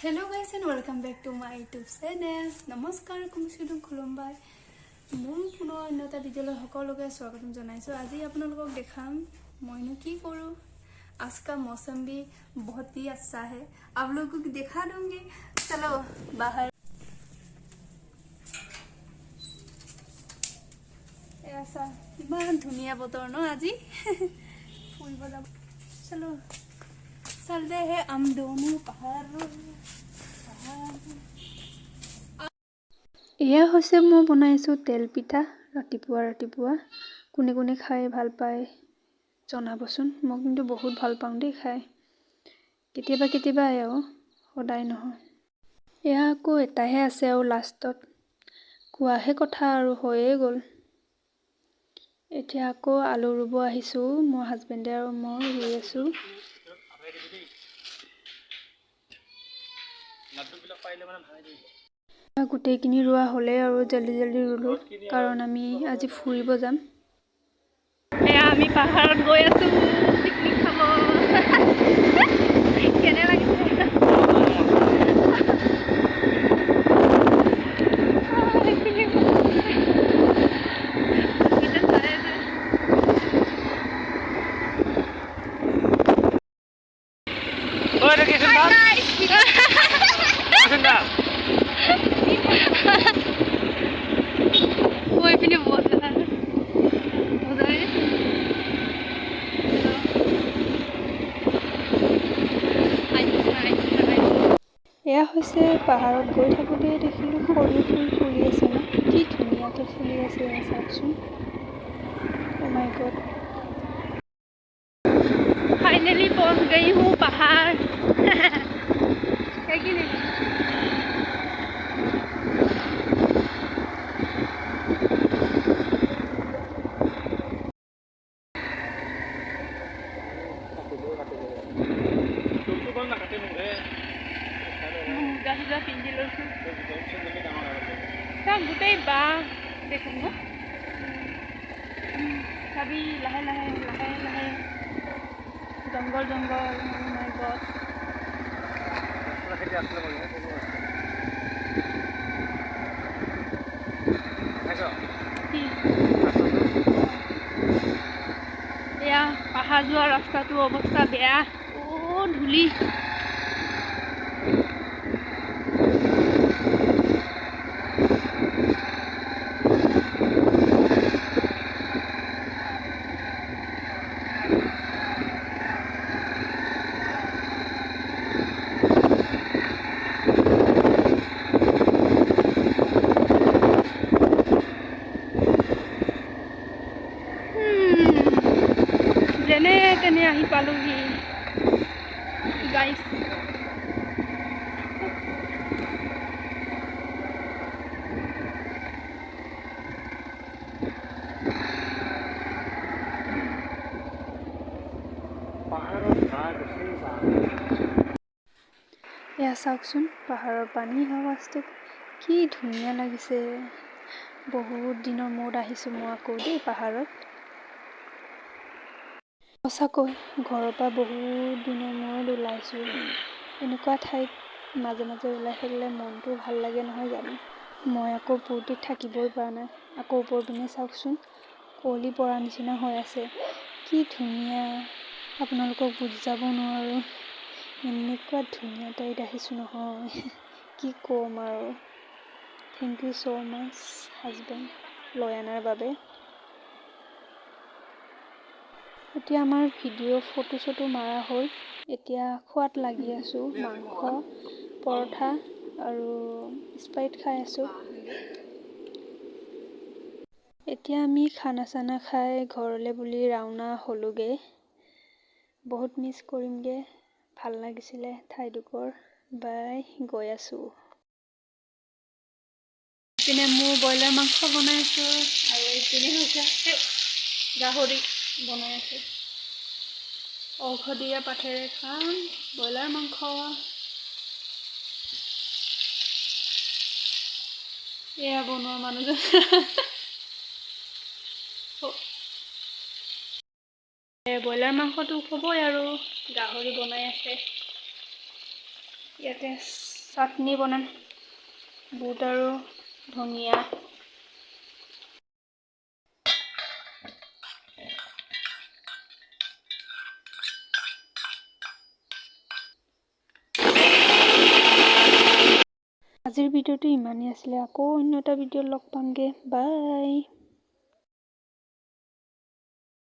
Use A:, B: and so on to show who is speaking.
A: Hello guys and welcome back to my YouTube channel. Namaskar kumsidum khulumbai. Mon puno anota video lo hokologe swagatam janaisu. Aji apnalok dekham moinu ki koru. आज का मौसम भी बहुत ही अच्छा है. आप लोगों को दिखा दूंगी. चलो बाहर. ऐसा इमान धुनिया बतर न आजी. फूल बजा. चलो चलते हैं हम दोनों पहाड़. এয়া হৈছে মই বনাইছো তেল পিঠা ৰাতিপুৱা কোনে কোনে খাই ভাল পায় জনাবচোন মই কিন্তু বহুত ভাল পাওঁ দেই খাই কেতিয়াবা আও সদায় নহয় এয়া আকৌ এটাহে আছে আৰু লাষ্টত কোৱাহে কথা আৰু হৈয়ে গ'ল এতিয়া আকৌ আলু ৰুব আহিছো মোৰ হাজবেণ্ডে আৰু মই ৰুই আছো নাটুবিলাক পাইলে মানে ভাঙি দিব গোটেইখিনি ৰোৱা হ'লে আৰু জলদি ৰুলো কাৰণ আমি আজি ফুৰিব যাম এয়া আমি পাহাৰত গৈ আছো পিকনিক খাব কেনে লাগিছে এয়া হৈছে পাহাৰত গৈ থাকোঁতে দেখিলোঁ সৰু ফুল ফুলি আছে ন কি ধুনীয়াকৈ ফুলি আছে চাওকচোন ओ माय गॉड फाइनली पहुंच गई हूँ पहाड़ है कि नहीं গোটেই বা দেখোন ন চাবি লাহে লাহে জংগল মাই গড এয়া পাহাৰ যোৱা ৰাস্তাটো অৱস্থা বেয়া ও ধূলি যেনে তেনে আহি পালোহি গাইস এয়া চাওকচোন পাহাৰৰ পানী হাৱাটো কি ধুনীয়া লাগিছে বহুত দিনৰ মূৰত আহিছোঁ মই আকৌ দেই পাহাৰত সঁচাকৈ ঘৰৰ পৰা বহুত দিনৰ মূৰত ওলাইছোঁ এনেকুৱা ঠাইত মাজে ওলাই থাকিলে মনটো ভাল লাগে নহয় জানো মই আকৌ পূৰ্তিত থাকিবই পৰা নাই আকৌ ওপৰ পিনে চাওকচোন কুঁৱলী পৰা নিচিনা হৈ আছে কি ধুনীয়া আপোনালোকক বুজাব নোৱাৰোঁ এনেকুৱা ধুনীয়া ঠাইত আহিছোঁ নহয় কি ক'ম আৰু thank you so' much husband লৈ অনাৰ বাবে এতিয়া আমাৰ ভিডিঅ' ফটো মাৰা হ'ল এতিয়া খোৱাত লাগি আছোঁ মাংস পৰঠা আৰু স্প্ৰাইট খাই আছোঁ এতিয়া আমি খানা চানা খাই ঘৰলৈ বুলি ৰাওনা হ'লোগে বহুত মিছ কৰিমগে ভাল লাগিছিলে ঠাইডোখৰ বাই গৈ আছোঁ ইপিনে মোৰ ব্ৰইলাৰ মাংস বনাইছোঁ আৰু ইপিনে হৈছে গাহৰি বনাই আছোঁ ঔষধীয়া পাঠেৰে খাম ব্ৰইলাৰ মাংস এয়া বনোৱা মানুহজন ব্ৰইলাৰ মাংসটো হ'বই আৰু গাহৰি বনাই আছে ইয়াতে চাটনি বনাম, বুট আৰু ধনিয়া। আজিৰ ভিডিঅ'টো ইমানেই আছিলে। আকৌ অন্য এটা ভিডিঅ'ত লগ পামগৈ। বাই।